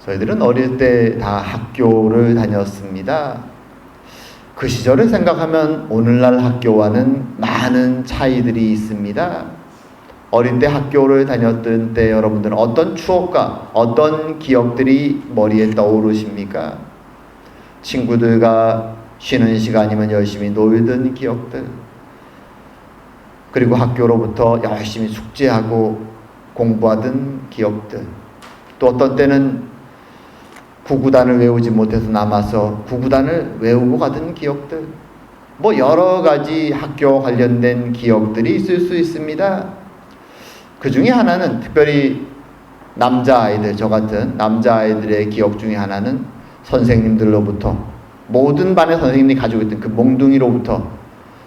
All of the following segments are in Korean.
저희들은 어릴 때 다 학교를 다녔습니다. 그 시절을 생각하면 오늘날 학교와는 많은 차이들이 있습니다. 어릴 때 학교를 다녔던 때 여러분들은 어떤 추억과 어떤 기억들이 머리에 떠오르십니까? 친구들과 쉬는 시간이면 열심히 놀던 기억들, 그리고 학교로부터 열심히 숙제하고 공부하던 기억들, 또 어떤 때는 구구단을 외우지 못해서 남아서 구구단을 외우고 가던 기억들, 뭐 여러 가지 학교 관련된 기억들이 있을 수 있습니다. 그 중에 하나는 특별히 남자아이들, 저 같은 남자아이들의 기억 중에 하나는 선생님들로부터, 모든 반의 선생님이 가지고 있던 그 몽둥이로부터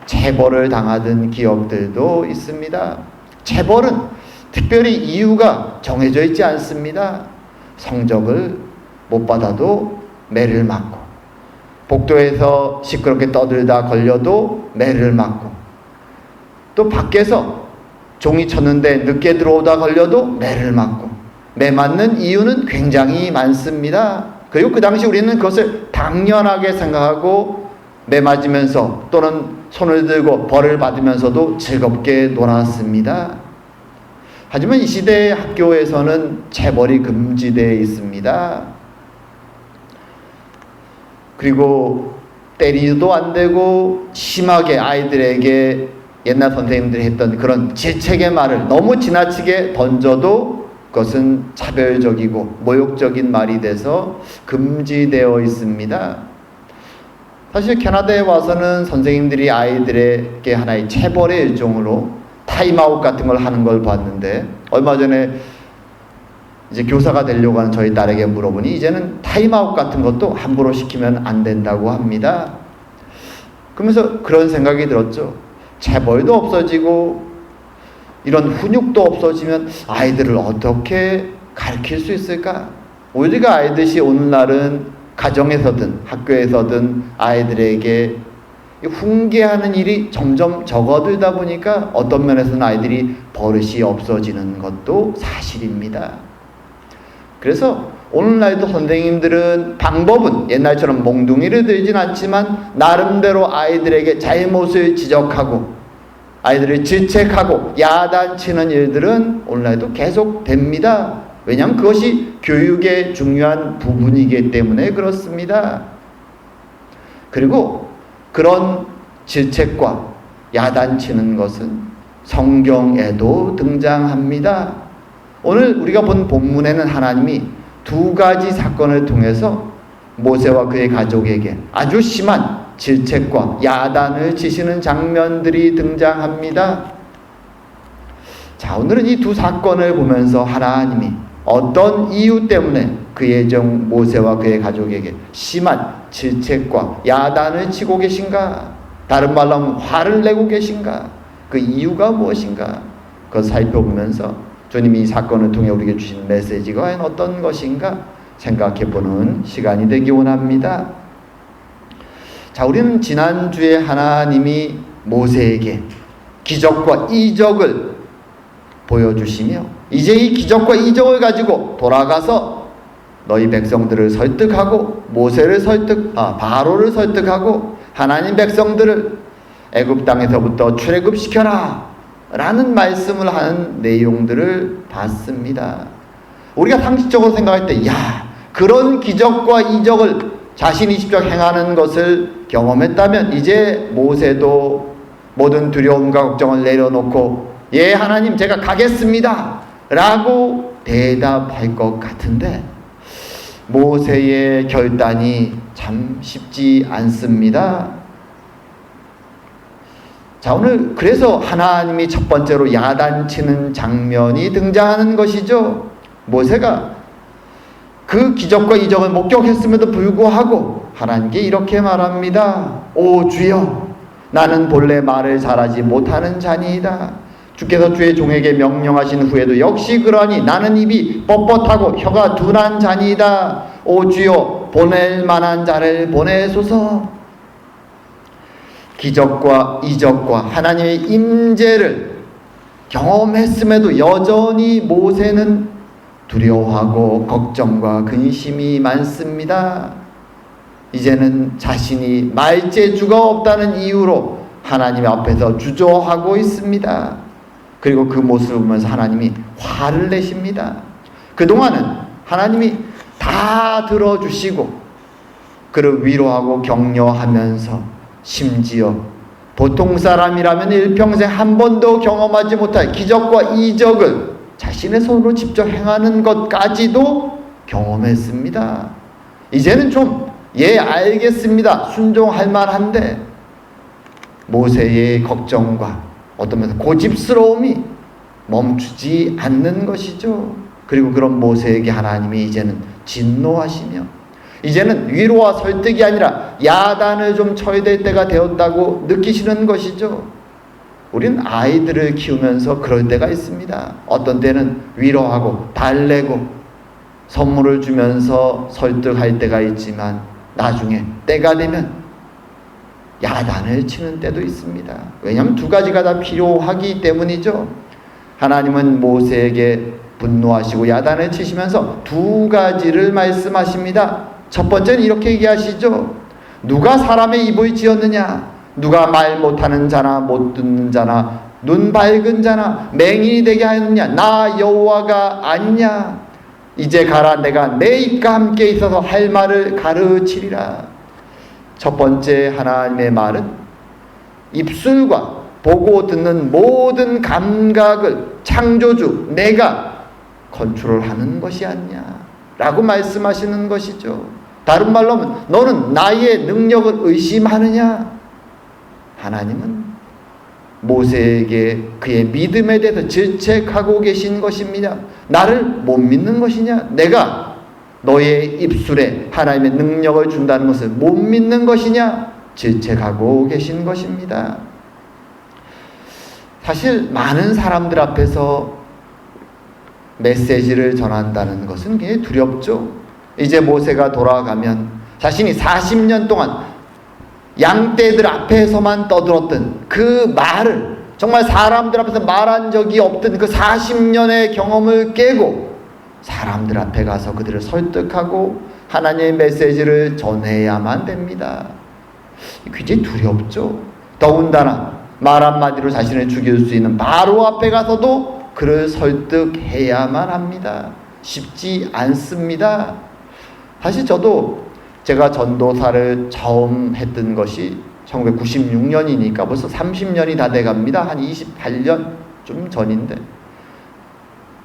체벌을 당하던 기억들도 있습니다. 체벌은 특별히 이유가 정해져 있지 않습니다. 성적을 못 받아도 매를 맞고, 복도에서 시끄럽게 떠들다 걸려도 매를 맞고, 또 밖에서 종이 쳤는데 늦게 들어오다 걸려도 매를 맞고, 매 맞는 이유는 굉장히 많습니다. 그리고 그 당시 우리는 그것을 당연하게 생각하고 매 맞으면서 또는 손을 들고 벌을 받으면서도 즐겁게 놀았습니다. 하지만 이 시대의 학교에서는 체벌이 금지되어 있습니다. 그리고 때리도 안 되고 심하게 아이들에게 옛날 선생님들이 했던 그런 질책의 말을 너무 지나치게 던져도 그것은 차별적이고 모욕적인 말이 돼서 금지되어 있습니다. 사실 캐나다에 와서는 선생님들이 아이들에게 하나의 체벌의 일종으로 타임아웃 같은 걸 하는 걸 봤는데, 얼마 전에 이제 교사가 되려고 하는 저희 딸에게 물어보니 이제는 타임아웃 같은 것도 함부로 시키면 안 된다고 합니다. 그러면서 그런 생각이 들었죠. 체벌도 없어지고 이런 훈육도 없어지면 아이들을 어떻게 가르칠 수 있을까? 우리가 알듯이 오늘날은 가정에서든 학교에서든 아이들에게 훈계하는 일이 점점 적어들다 보니까 어떤 면에서는 아이들이 버릇이 없어지는 것도 사실입니다. 그래서 오늘날도 선생님들은 방법은 옛날처럼 몽둥이를 들진 않지만 나름대로 아이들에게 잘못을 지적하고 아이들을 질책하고 야단치는 일들은 오늘날도 계속 됩니다. 왜냐하면 그것이 교육의 중요한 부분이기 때문에 그렇습니다. 그리고 그런 질책과 야단치는 것은 성경에도 등장합니다. 오늘 우리가 본 본문에는 하나님이 두 가지 사건을 통해서 모세와 그의 가족에게 아주 심한 질책과 야단을 치시는 장면들이 등장합니다. 자, 오늘은 이 두 사건을 보면서 하나님이 어떤 이유 때문에 그의 종 모세와 그의 가족에게 심한 질책과 야단을 치고 계신가? 다른 말로 하면 화를 내고 계신가? 그 이유가 무엇인가? 그걸 살펴보면서 주님이 이 사건을 통해 우리에게 주신 메시지가 과연 어떤 것인가 생각해보는 시간이 되기 원합니다. 자, 우리는 지난주에 하나님이 모세에게 기적과 이적을 보여주시며 이제 이 기적과 이적을 가지고 돌아가서 너희 백성들을 설득하고 바로를 설득하고 하나님 백성들을 애굽 땅에서부터 출애굽시켜라 라는 말씀을 하는 내용들을 봤습니다. 우리가 상식적으로 생각할 때 그런 기적과 이적을 자신이 직접 행하는 것을 경험했다면 이제 모세도 모든 두려움과 걱정을 내려놓고 하나님 제가 가겠습니다 라고 대답할 것 같은데 모세의 결단이 참 쉽지 않습니다. 자, 오늘 그래서 하나님이 첫 번째로 야단치는 장면이 등장하는 것이죠. 모세가 그 기적과 이적을 목격했음에도 불구하고 하나님께 이렇게 말합니다. 오 주여, 나는 본래 말을 잘하지 못하는 자니이다. 주께서 주의 종에게 명령하신 후에도 역시 그러하니 나는 입이 뻣뻣하고 혀가 둔한 자니이다. 오 주여, 보낼 만한 자를 보내소서. 기적과 이적과 하나님의 임재를 경험했음에도 여전히 모세는 두려워하고 걱정과 근심이 많습니다. 이제는 자신이 말재주가 없다는 이유로 하나님 앞에서 주저하고 있습니다. 그리고 그 모습을 보면서 하나님이 화를 내십니다. 그동안은 하나님이 다 들어주시고 그를 위로하고 격려하면서 심지어 보통 사람이라면 일평생 한 번도 경험하지 못할 기적과 이적을 자신의 손으로 직접 행하는 것까지도 경험했습니다. 이제는 좀 알겠습니다. 순종할 만한데 모세의 걱정과 어떤 면에서 고집스러움이 멈추지 않는 것이죠. 그리고 그런 모세에게 하나님이 이제는 진노하시며 이제는 위로와 설득이 아니라 야단을 좀 쳐야 될 때가 되었다고 느끼시는 것이죠. 우리는 아이들을 키우면서 그럴 때가 있습니다. 어떤 때는 위로하고 달래고 선물을 주면서 설득할 때가 있지만 나중에 때가 되면 야단을 치는 때도 있습니다. 왜냐하면 두 가지가 다 필요하기 때문이죠. 하나님은 모세에게 분노하시고 야단을 치시면서 두 가지를 말씀하십니다. 첫 번째는 이렇게 얘기하시죠. 누가 사람의 입을 지었느냐? 누가 말 못하는 자나 못 듣는 자나 눈 밝은 자나 맹인이 되게 하였느냐? 나 여호와가 아니냐? 이제 가라. 내가 내 입과 함께 있어서 할 말을 가르치리라. 첫 번째 하나님의 말은 입술과 보고 듣는 모든 감각을 창조주 내가 컨트롤하는 것이 아니냐 라고 말씀하시는 것이죠. 다른 말로 하면 너는 나의 능력을 의심하느냐? 하나님은 모세에게 그의 믿음에 대해서 질책하고 계신 것입니다. 나를 못 믿는 것이냐? 내가 너의 입술에 하나님의 능력을 준다는 것을 못 믿는 것이냐? 질책하고 계신 것입니다. 사실 많은 사람들 앞에서 메시지를 전한다는 것은 굉장히 두렵죠. 이제 모세가 돌아가면 자신이 40년 동안 양떼들 앞에서만 떠들었던 그 말을 정말 사람들 앞에서 말한 적이 없던 그 40년의 경험을 깨고 사람들 앞에 가서 그들을 설득하고 하나님의 메시지를 전해야만 됩니다. 굉장히 두렵죠. 더군다나 말 한마디로 자신을 죽일 수 있는 바로 앞에 가서도 그를 설득해야만 합니다. 쉽지 않습니다. 사실 저도 제가 전도사를 처음 했던 것이 1996년이니까 벌써 30년이 다 돼갑니다. 한 28년 좀 전인데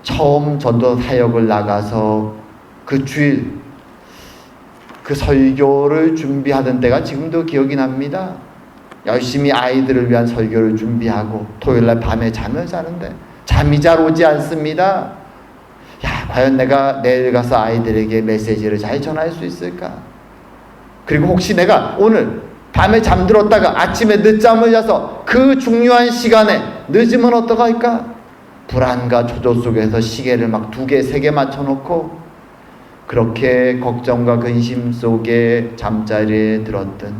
처음 전도 사역을 나가서 그 주일 그 설교를 준비하던 때가 지금도 기억이 납니다. 열심히 아이들을 위한 설교를 준비하고 토요일날 밤에 잠을 자는데 잠이 잘 오지 않습니다. 과연 내가 내일 가서 아이들에게 메시지를 잘 전할 수 있을까? 그리고 혹시 내가 오늘 밤에 잠들었다가 아침에 늦잠을 자서 그 중요한 시간에 늦으면 어떡할까? 불안과 초조 속에서 시계를 막 2개, 3개 맞춰놓고 그렇게 걱정과 근심 속에 잠자리에 들었던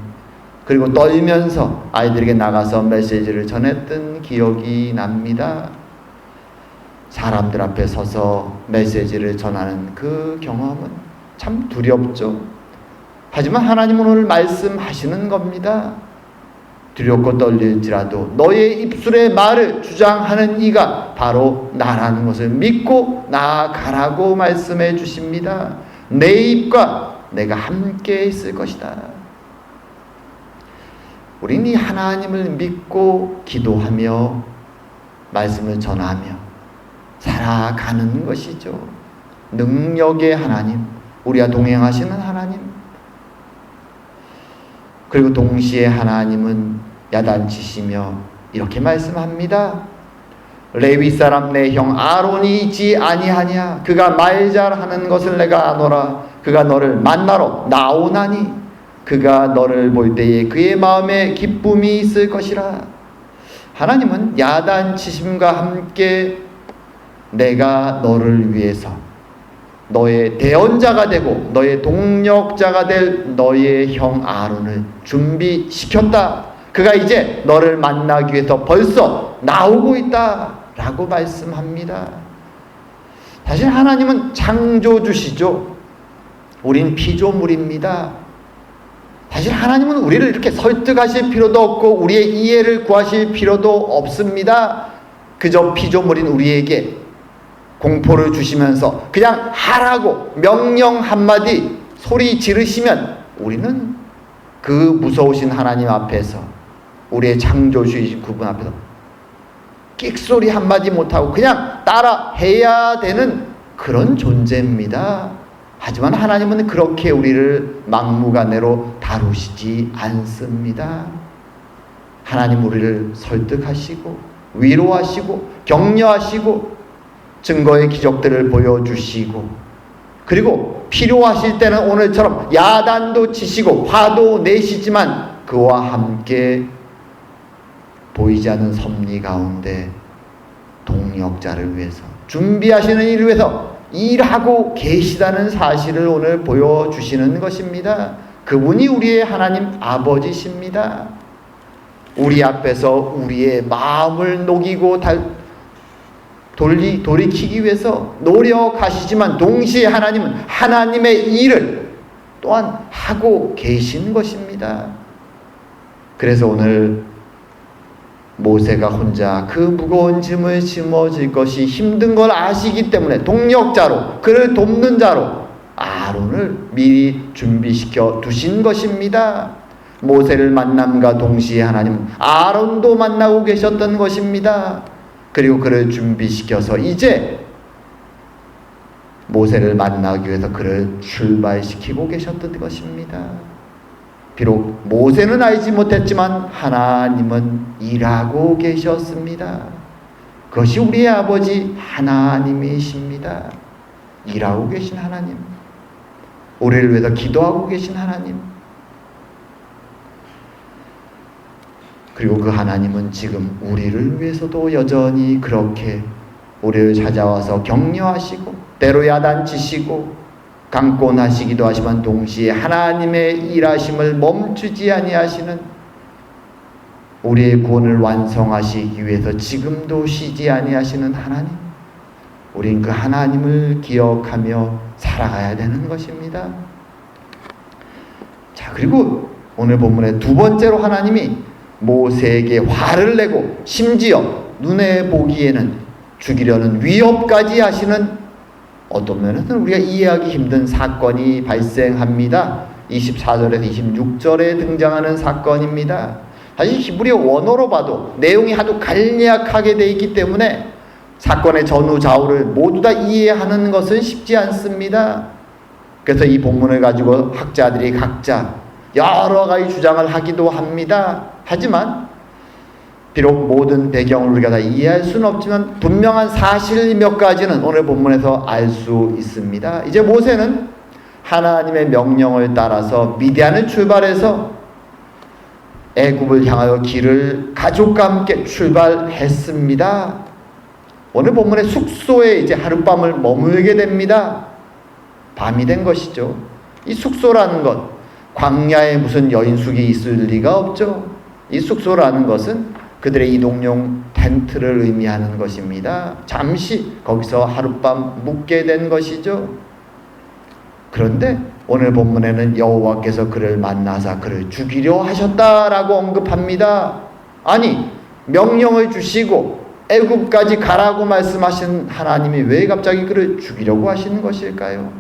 그리고 떨면서 아이들에게 나가서 메시지를 전했던 기억이 납니다. 사람들 앞에 서서 메시지를 전하는 그 경험은 참 두렵죠. 하지만 하나님은 오늘 말씀하시는 겁니다. 두렵고 떨릴지라도 너의 입술의 말을 주장하는 이가 바로 나라는 것을 믿고 나아가라고 말씀해 주십니다. 내 입과 내가 함께 있을 것이다. 우리는 이 하나님을 믿고 기도하며 말씀을 전하며 살아가는 것이죠. 능력의 하나님, 우리와 동행하시는 하나님. 그리고 동시에 하나님은 야단치시며 이렇게 말씀합니다. 레위 사람 내 형 아론이 있지 아니하냐? 그가 말 잘하는 것을 내가 아노라. 그가 너를 만나러 나오나니 그가 너를 볼 때에 그의 마음에 기쁨이 있을 것이라. 하나님은 야단치심과 함께 내가 너를 위해서 너의 대언자가 되고 너의 동력자가 될 너의 형 아론을 준비시켰다. 그가 이제 너를 만나기 위해서 벌써 나오고 있다 라고 말씀합니다. 사실 하나님은 창조주시죠. 우린 피조물입니다. 사실 하나님은 우리를 이렇게 설득하실 필요도 없고 우리의 이해를 구하실 필요도 없습니다. 그저 피조물인 우리에게 공포를 주시면서 그냥 하라고 명령 한마디 소리 지르시면 우리는 그 무서우신 하나님 앞에서, 우리의 창조주이신 그분 앞에서 끽소리 한마디 못하고 그냥 따라 해야 되는 그런 존재입니다. 하지만 하나님은 그렇게 우리를 막무가내로 다루시지 않습니다. 하나님 우리를 설득하시고 위로하시고 격려하시고 증거의 기적들을 보여주시고, 그리고 필요하실 때는 오늘처럼 야단도 치시고 화도 내시지만 그와 함께 보이지 않는 섭리 가운데 동역자를 위해서, 준비하시는 일을 위해서 일하고 계시다는 사실을 오늘 보여주시는 것입니다. 그분이 우리의 하나님 아버지십니다. 우리 앞에서 우리의 마음을 녹이고 돌이키기 위해서 노력하시지만 동시에 하나님은 하나님의 일을 또한 하고 계신 것입니다. 그래서 오늘 모세가 혼자 그 무거운 짐을 짊어질 것이 힘든 걸 아시기 때문에 동력자로, 그를 돕는 자로 아론을 미리 준비시켜 두신 것입니다. 모세를 만남과 동시에 하나님은 아론도 만나고 계셨던 것입니다. 그리고 그를 준비시켜서 이제 모세를 만나기 위해서 그를 출발시키고 계셨던 것입니다. 비록 모세는 알지 못했지만 하나님은 일하고 계셨습니다. 그것이 우리의 아버지 하나님이십니다. 일하고 계신 하나님, 우리를 위해서 기도하고 계신 하나님, 그리고 그 하나님은 지금 우리를 위해서도 여전히 그렇게 우리를 찾아와서 격려하시고 때로 야단치시고 강권하시기도 하지만 동시에 하나님의 일하심을 멈추지 아니하시는, 우리의 구원을 완성하시기 위해서 지금도 쉬지 아니하시는 하나님, 우린 그 하나님을 기억하며 살아가야 되는 것입니다. 자, 그리고 오늘 본문의 두 번째로 하나님이 모세에게 화를 내고 심지어 눈에 보기에는 죽이려는 위협까지 하시는, 어떤 면에서는 우리가 이해하기 힘든 사건이 발생합니다. 24절에서 26절에 등장하는 사건입니다. 사실 히브리어 원어로 봐도 내용이 하도 간략하게 되어 있기 때문에 사건의 전후 좌우를 모두 다 이해하는 것은 쉽지 않습니다. 그래서 이 본문을 가지고 학자들이 각자 여러 가지 주장을 하기도 합니다. 하지만 비록 모든 배경을 우리가 다 이해할 수는 없지만 분명한 사실 몇 가지는 오늘 본문에서 알 수 있습니다. 이제 모세는 하나님의 명령을 따라서 미디안을 출발해서 애굽을 향하여 길을 가족과 함께 출발했습니다. 오늘 본문의 숙소에 이제 하룻밤을 머물게 됩니다. 밤이 된 것이죠. 이 숙소라는 것, 광야에 무슨 여인숙이 있을 리가 없죠. 이 숙소라는 것은 그들의 이동용 텐트를 의미하는 것입니다. 잠시 거기서 하룻밤 묵게 된 것이죠. 그런데 오늘 본문에는 여호와께서 그를 만나사 그를 죽이려 하셨다라고 언급합니다. 아니, 명령을 주시고 애굽까지 가라고 말씀하신 하나님이 왜 갑자기 그를 죽이려고 하시는 것일까요?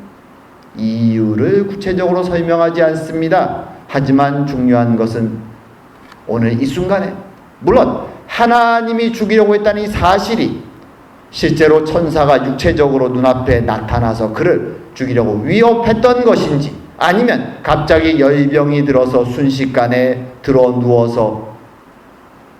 이유를 구체적으로 설명하지 않습니다. 하지만 중요한 것은 오늘 이 순간에, 물론 하나님이 죽이려고 했다는 이 사실이 실제로 천사가 육체적으로 눈앞에 나타나서 그를 죽이려고 위협했던 것인지, 아니면 갑자기 열병이 들어서 순식간에 들어 누워서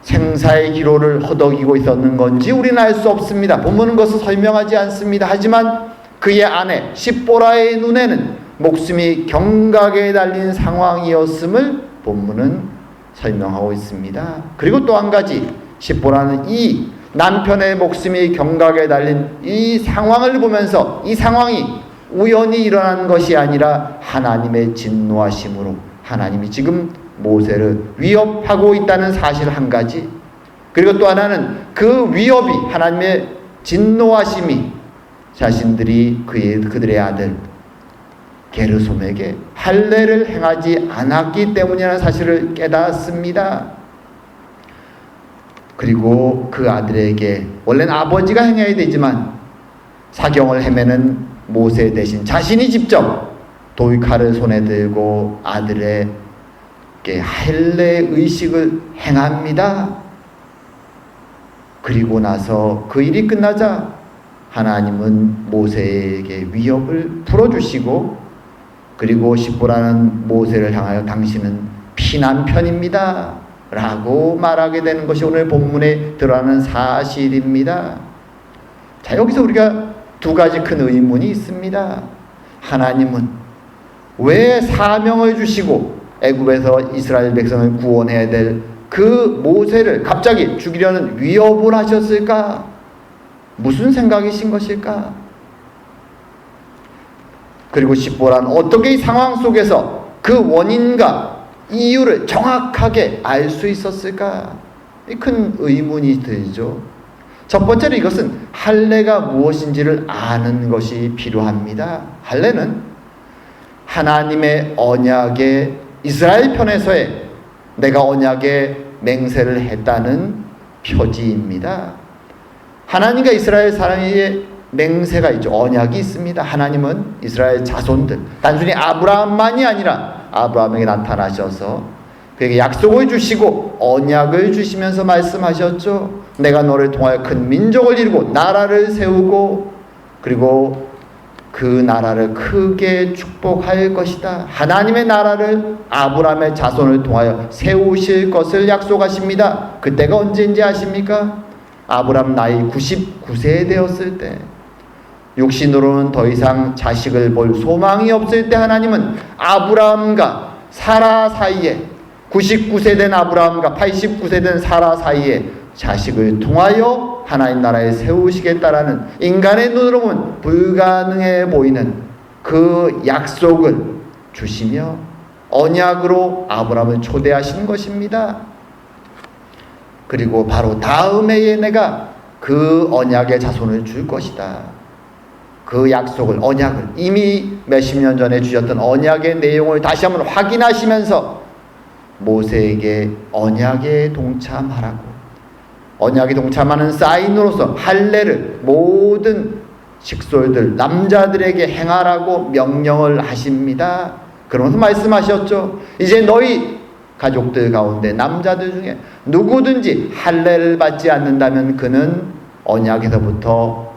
생사의 기로를 허덕이고 있었는 건지 우리는 알 수 없습니다. 본문은 그것을 설명하지 않습니다. 하지만 그의 아내 십보라의 눈에는 목숨이 경각에 달린 상황이었음을 본문은 설명하고 있습니다. 그리고 또 한 가지, 십보라는 이 남편의 목숨이 경각에 달린 이 상황을 보면서 이 상황이 우연히 일어난 것이 아니라 하나님의 진노하심으로 하나님이 지금 모세를 위협하고 있다는 사실 한 가지, 그리고 또 하나는 그 위협이, 하나님의 진노하심이 자신들이 그들의 아들 게르솜에게 할례를 행하지 않았기 때문이라는 사실을 깨닫습니다. 그리고 그 아들에게 원래는 아버지가 행해야 되지만 사경을 헤매는 모세 대신 자신이 직접 돌칼을 손에 들고 아들에게 할례 의식을 행합니다. 그리고 나서 그 일이 끝나자 하나님은 모세에게 위협을 풀어주시고, 그리고 십보라는 모세를 향하여 당신은 피난편입니다 라고 말하게 되는 것이 오늘 본문에 드러나는 사실입니다. 자, 여기서 우리가 두 가지 큰 의문이 있습니다. 하나님은 왜 사명을 주시고 애굽에서 이스라엘 백성을 구원해야 될 그 모세를 갑자기 죽이려는 위협을 하셨을까? 무슨 생각이신 것일까? 그리고 십보란 어떻게 이 상황 속에서 그 원인과 이유를 정확하게 알 수 있었을까? 큰 의문이 들죠. 첫 번째로 이것은 할례가 무엇인지를 아는 것이 필요합니다. 할례는 하나님의 언약의 이스라엘 편에서의 내가 언약의 맹세를 했다는 표지입니다. 하나님과 이스라엘 사람의 맹세가 있죠. 언약이 있습니다. 하나님은 이스라엘 자손들, 단순히 아브라함만이 아니라 아브라함에게 나타나셔서 그에게 약속을 주시고 언약을 주시면서 말씀하셨죠. 내가 너를 통하여 큰 민족을 이루고 나라를 세우고 그리고 그 나라를 크게 축복할 것이다. 하나님의 나라를 아브라함의 자손을 통하여 세우실 것을 약속하십니다. 그때가 언제인지 아십니까? 아브라함 나이 99세 되었을 때, 육신으로는 더 이상 자식을 볼 소망이 없을 때 하나님은 아브라함과 사라 사이에, 99세 된 아브라함과 89세 된 사라 사이에 자식을 통하여 하나님 나라에 세우시겠다라는 인간의 눈으로 보면 불가능해 보이는 그 약속을 주시며 언약으로 아브라함을 초대하신 것입니다. 그리고 바로 다음 해에 내가 그 언약의 자손을 줄 것이다. 그 약속을, 언약을 이미 몇십 년 전에 주셨던 언약의 내용을 다시 한번 확인하시면서 모세에게 언약에 동참하라고, 언약에 동참하는 사인으로서 할례를 모든 식솔들, 남자들에게 행하라고 명령을 하십니다. 그러면서 말씀하셨죠. 이제 너희 가족들 가운데 남자들 중에 누구든지 할례를 받지 않는다면 그는 언약에서부터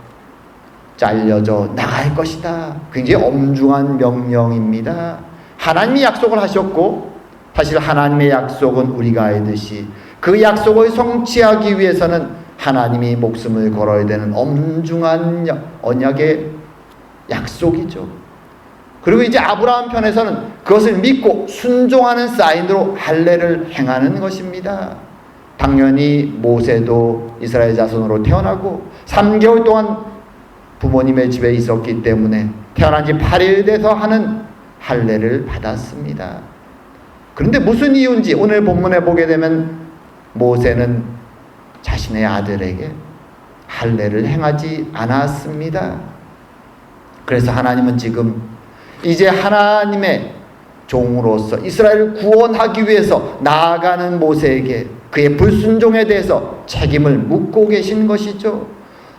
잘려져 나갈 것이다. 굉장히 엄중한 명령입니다. 하나님이 약속을 하셨고, 사실 하나님의 약속은 우리가 알듯이 그 약속을 성취하기 위해서는 하나님이 목숨을 걸어야 되는 엄중한 언약의 약속이죠. 그리고 이제 아브라함 편에서는 그것을 믿고 순종하는 사인으로 할례를 행하는 것입니다. 당연히 모세도 이스라엘 자손으로 태어나고 3개월 동안 부모님의 집에 있었기 때문에 태어난 지 8일 돼서 하는 할례를 받았습니다. 그런데 무슨 이유인지 오늘 본문에 보게 되면 모세는 자신의 아들에게 할례를 행하지 않았습니다. 그래서 하나님은 지금 이제 하나님의 종으로서 이스라엘을 구원하기 위해서 나아가는 모세에게 그의 불순종에 대해서 책임을 묻고 계신 것이죠.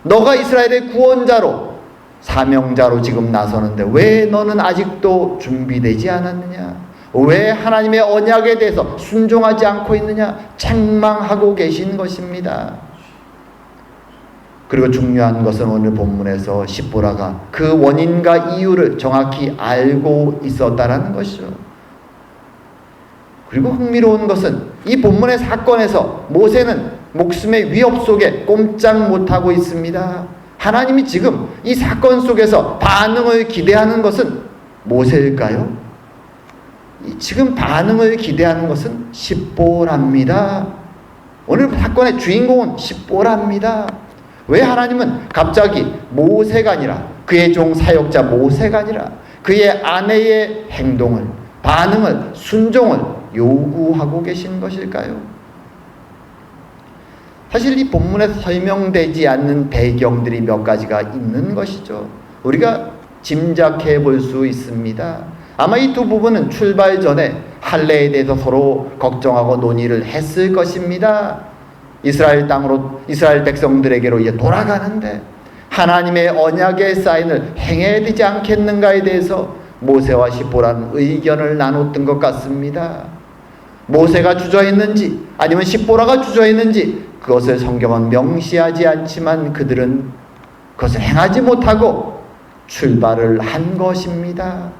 너가 이스라엘의 구원자로, 사명자로 지금 나서는데 왜 너는 아직도 준비되지 않았느냐? 왜 하나님의 언약에 대해서 순종하지 않고 있느냐? 책망하고 계신 것입니다. 그리고 중요한 것은 오늘 본문에서 십보라가 그 원인과 이유를 정확히 알고 있었다라는 것이죠. 그리고 흥미로운 것은 이 본문의 사건에서 모세는 목숨의 위협 속에 꼼짝 못하고 있습니다. 하나님이 지금 이 사건 속에서 반응을 기대하는 것은 모세일까요? 지금 반응을 기대하는 것은 십보랍니다. 오늘 사건의 주인공은 십보랍니다. 왜 하나님은 갑자기 모세가 아니라, 그의 종 사역자 모세가 아니라 그의 아내의 행동을, 반응을, 순종을 요구하고 계신 것일까요? 사실 이 본문에 설명되지 않는 배경들이 몇 가지가 있는 것이죠. 우리가 짐작해 볼 수 있습니다. 아마 이 두 부분은 출발 전에 할례에 대해서 서로 걱정하고 논의를 했을 것입니다. 이스라엘 땅으로, 이스라엘 백성들에게로 이제 돌아가는데 하나님의 언약의 사인을 행해야 되지 않겠는가에 대해서 모세와 십보라는 의견을 나눴던 것 같습니다. 모세가 주저했는지 아니면 십보라가 주저했는지 그것을 성경은 명시하지 않지만 그들은 그것을 행하지 못하고 출발을 한 것입니다.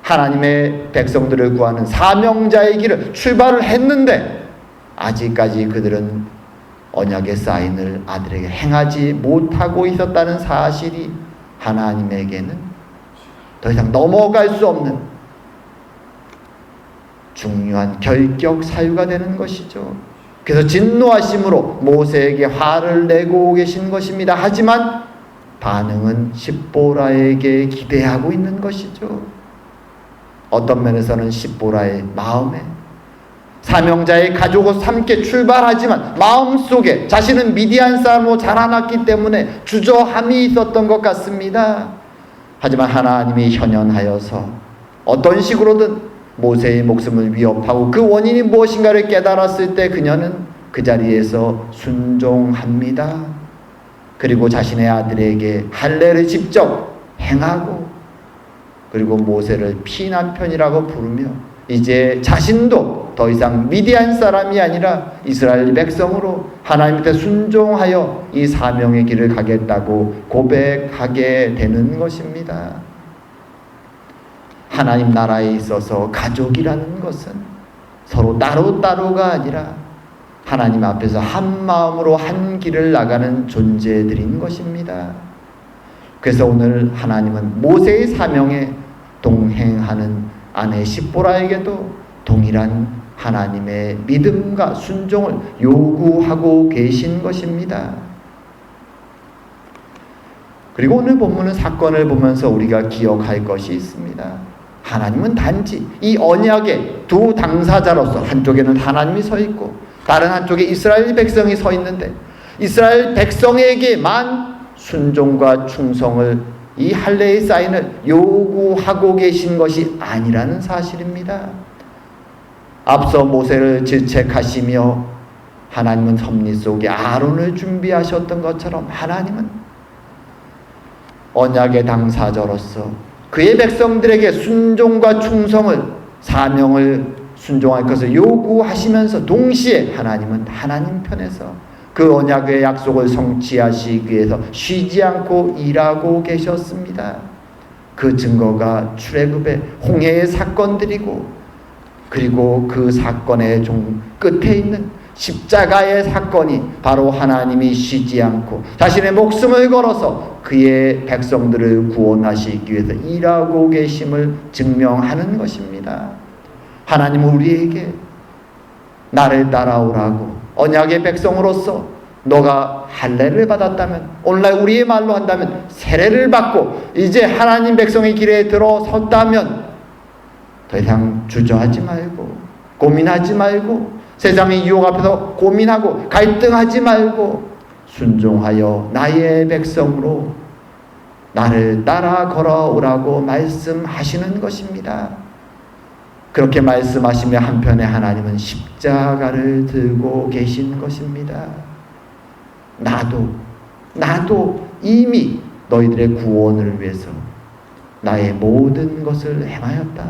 하나님의 백성들을 구하는 사명자의 길을 출발을 했는데 아직까지 그들은 언약의 사인을 아들에게 행하지 못하고 있었다는 사실이 하나님에게는 더 이상 넘어갈 수 없는 중요한 결격 사유가 되는 것이죠. 그래서 진노하심으로 모세에게 화를 내고 계신 것입니다. 하지만 반응은 십보라에게 기대하고 있는 것이죠. 어떤 면에서는 십보라의 마음에 사명자의 가족으로 함께 출발하지만 마음속에 자신은 미디안 사람으로 자라났기 때문에 주저함이 있었던 것 같습니다. 하지만 하나님이 현현하여서 어떤 식으로든 모세의 목숨을 위협하고 그 원인이 무엇인가를 깨달았을 때 그녀는 그 자리에서 순종합니다. 그리고 자신의 아들에게 할례를 직접 행하고 그리고 모세를 피난편이라고 부르며 이제 자신도 더 이상 미디안 사람이 아니라 이스라엘 백성으로 하나님께 순종하여 이 사명의 길을 가겠다고 고백하게 되는 것입니다. 하나님 나라에 있어서 가족이라는 것은 서로 따로따로가 아니라 하나님 앞에서 한 마음으로 한 길을 나가는 존재들인 것입니다. 그래서 오늘 하나님은 모세의 사명에 동행하는 아내 십보라에게도 동일한 하나님의 믿음과 순종을 요구하고 계신 것입니다. 그리고 오늘 본문은 사건을 보면서 우리가 기억할 것이 있습니다. 하나님은 단지 이 언약의 두 당사자로서 한쪽에는 하나님이 서 있고 다른 한쪽에 이스라엘 백성이 서 있는데 이스라엘 백성에게만 순종과 충성을 이 할례의 사인을 요구하고 계신 것이 아니라는 사실입니다. 앞서 모세를 질책하시며 하나님은 섭리 속에 아론을 준비하셨던 것처럼 하나님은 언약의 당사자로서 그의 백성들에게 순종과 충성을 사명을 순종할 것을 요구하시면서 동시에 하나님은 하나님 편에서 그 언약의 약속을 성취하시기 위해서 쉬지 않고 일하고 계셨습니다. 그 증거가 출애굽의 홍해의 사건들이고 그리고 그 사건의 끝에 있는 십자가의 사건이 바로 하나님이 쉬지 않고 자신의 목숨을 걸어서 그의 백성들을 구원하시기 위해서 일하고 계심을 증명하는 것입니다. 하나님은 우리에게 나를 따라오라고 언약의 백성으로서 너가 할례를 받았다면 오늘날 우리의 말로 한다면 세례를 받고 이제 하나님 백성의 길에 들어섰다면 더 이상 주저하지 말고 고민하지 말고 세상의 유혹 앞에서 고민하고 갈등하지 말고 순종하여 나의 백성으로 나를 따라 걸어오라고 말씀하시는 것입니다. 그렇게 말씀하시며 한편에 하나님은 십자가를 들고 계신 것입니다. 나도 이미 너희들의 구원을 위해서 나의 모든 것을 행하였다.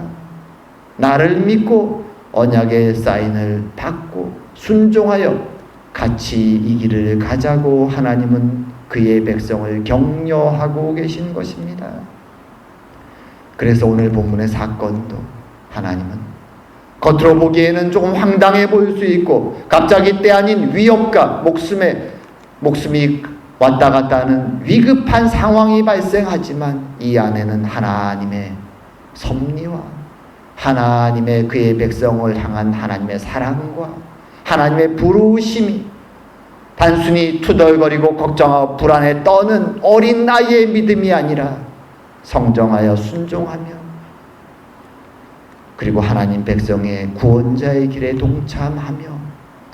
나를 믿고 언약의 사인을 받고 순종하여 같이 이 길을 가자고 하나님은 그의 백성을 격려하고 계신 것입니다. 그래서 오늘 본문의 사건도 하나님은 겉으로 보기에는 조금 황당해 보일 수 있고 갑자기 때 아닌 위협과 목숨이 왔다 갔다 하는 위급한 상황이 발생하지만 이 안에는 하나님의 섭리와 하나님의 그의 백성을 향한 하나님의 사랑과 하나님의 부르심이 단순히 투덜거리고 걱정하고 불안에 떠는 어린 아이의 믿음이 아니라 성정하여 순종하며 그리고 하나님 백성의 구원자의 길에 동참하며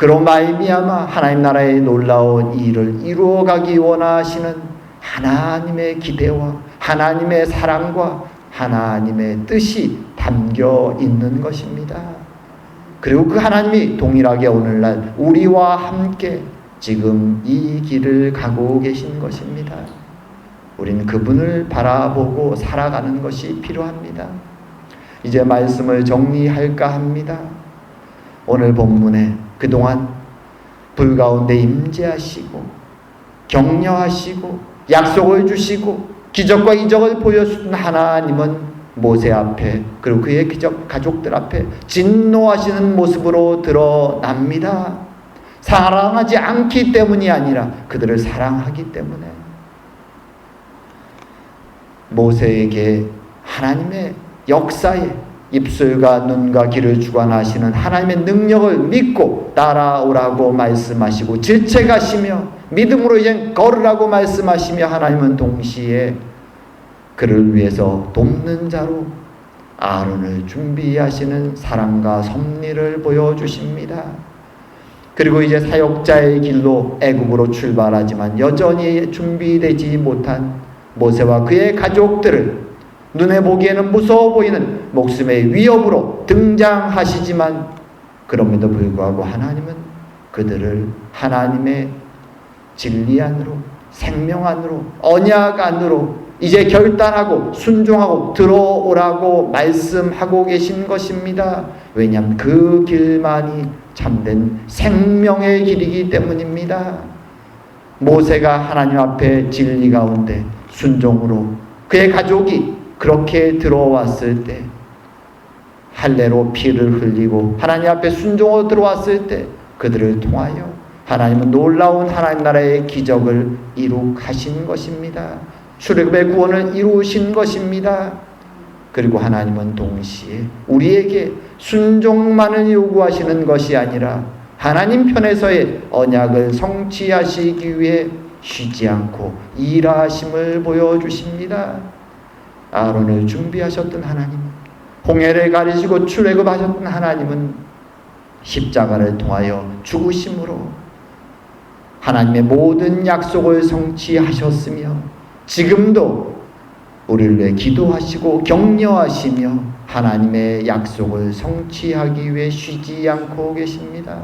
그로 말미암아 하나님 나라의 놀라운 일을 이루어가기 원하시는 하나님의 기대와 하나님의 사랑과 하나님의 뜻이 담겨 있는 것입니다. 그리고 그 하나님이 동일하게 오늘날 우리와 함께 지금 이 길을 가고 계신 것입니다. 우리는 그분을 바라보고 살아가는 것이 필요합니다. 이제 말씀을 정리할까 합니다. 오늘 본문에 그동안 불 가운데 임재하시고 격려하시고 약속을 주시고 기적과 이적을 보여주신 하나님은 모세 앞에 그리고 그의 가족들 앞에 진노하시는 모습으로 드러납니다. 사랑하지 않기 때문이 아니라 그들을 사랑하기 때문에 모세에게 하나님의 역사에 입술과 눈과 귀를 주관하시는 하나님의 능력을 믿고 따라오라고 말씀하시고 질책하시며 믿음으로 이제 걸으라고 말씀하시며 하나님은 동시에 그를 위해서 돕는 자로 아론을 준비하시는 사랑과 섭리를 보여주십니다. 그리고 이제 사역자의 길로 애굽으로 출발하지만 여전히 준비되지 못한 모세와 그의 가족들을 눈에 보기에는 무서워 보이는 목숨의 위협으로 등장하시지만 그럼에도 불구하고 하나님은 그들을 하나님의 진리 안으로 생명 안으로 언약 안으로 이제 결단하고 순종하고 들어오라고 말씀하고 계신 것입니다. 왜냐하면 그 길만이 참된 생명의 길이기 때문입니다. 모세가 하나님 앞에 진리 가운데 순종으로 그의 가족이 그렇게 들어왔을 때 할례로 피를 흘리고 하나님 앞에 순종으로 들어왔을 때 그들을 통하여 하나님은 놀라운 하나님 나라의 기적을 이룩하신 것입니다. 출애굽의 구원을 이루신 것입니다. 그리고 하나님은 동시에 우리에게 순종만을 요구하시는 것이 아니라 하나님 편에서의 언약을 성취하시기 위해 쉬지 않고 일하심을 보여주십니다. 아론을 준비하셨던 하나님, 홍해를 가리시고 출애굽하셨던 하나님은 십자가를 통하여 죽으심으로 하나님의 모든 약속을 성취하셨으며 지금도 우리를 위해 기도하시고 격려하시며 하나님의 약속을 성취하기 위해 쉬지 않고 계십니다.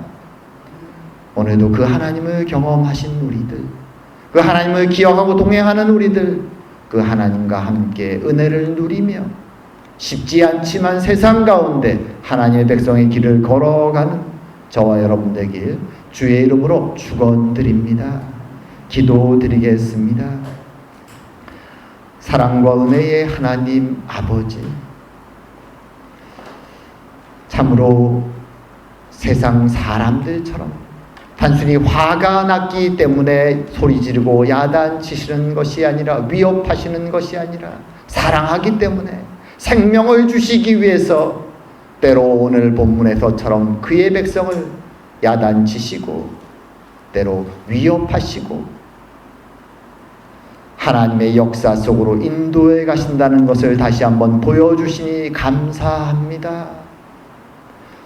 오늘도 그 하나님을 경험하신 우리들, 그 하나님을 기억하고 동행하는 우리들, 그 하나님과 함께 은혜를 누리며 쉽지 않지만 세상 가운데 하나님의 백성의 길을 걸어가는 저와 여러분 되길 주의 이름으로 축원드립니다. 기도드리겠습니다. 사랑과 은혜의 하나님 아버지, 참으로 세상 사람들처럼 단순히 화가 났기 때문에 소리 지르고 야단치시는 것이 아니라 위협하시는 것이 아니라 사랑하기 때문에 생명을 주시기 위해서 때로 오늘 본문에서처럼 그의 백성을 야단치시고 때로 위협하시고 하나님의 역사 속으로 인도해 가신다는 것을 다시 한번 보여주시니 감사합니다.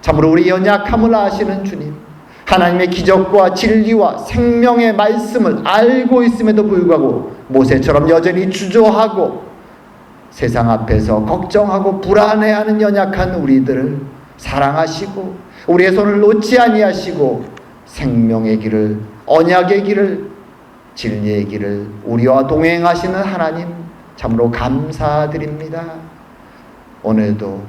참으로 우리 연약함을 아시는 주님, 하나님의 기적과 진리와 생명의 말씀을 알고 있음에도 불구하고 모세처럼 여전히 주저하고 세상 앞에서 걱정하고 불안해하는 연약한 우리들을 사랑하시고 우리의 손을 놓지 아니하시고 생명의 길을, 언약의 길을, 진리의 길을 우리와 동행하시는 하나님 참으로 감사드립니다. 오늘도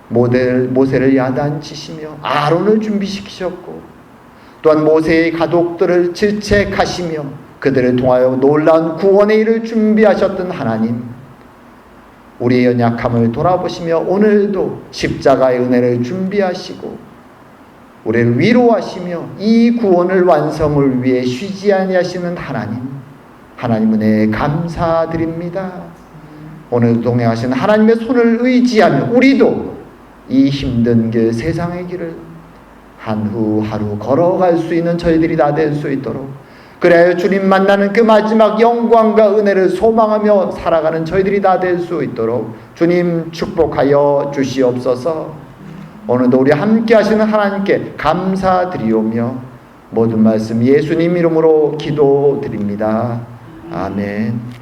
모세를 야단치시며 아론을 준비시키셨고 또한 모세의 가족들을 질책하시며 그들을 통하여 놀라운 구원의 일을 준비하셨던 하나님, 우리의 연약함을 돌아보시며 오늘도 십자가의 은혜를 준비하시고 우리를 위로하시며 이 구원을 완성을 위해 쉬지 아니하시는 하나님 은혜에 감사드립니다. 오늘도 동행하시는 하나님의 손을 의지하며 우리도 이 힘든 길, 세상의 길을 한 후 하루 걸어갈 수 있는 저희들이 다 될 수 있도록, 그래야 주님 만나는 그 마지막 영광과 은혜를 소망하며 살아가는 저희들이 다 될 수 있도록 주님 축복하여 주시옵소서. 오늘도 우리 함께 하시는 하나님께 감사드리오며 모든 말씀 예수님 이름으로 기도드립니다. 아멘.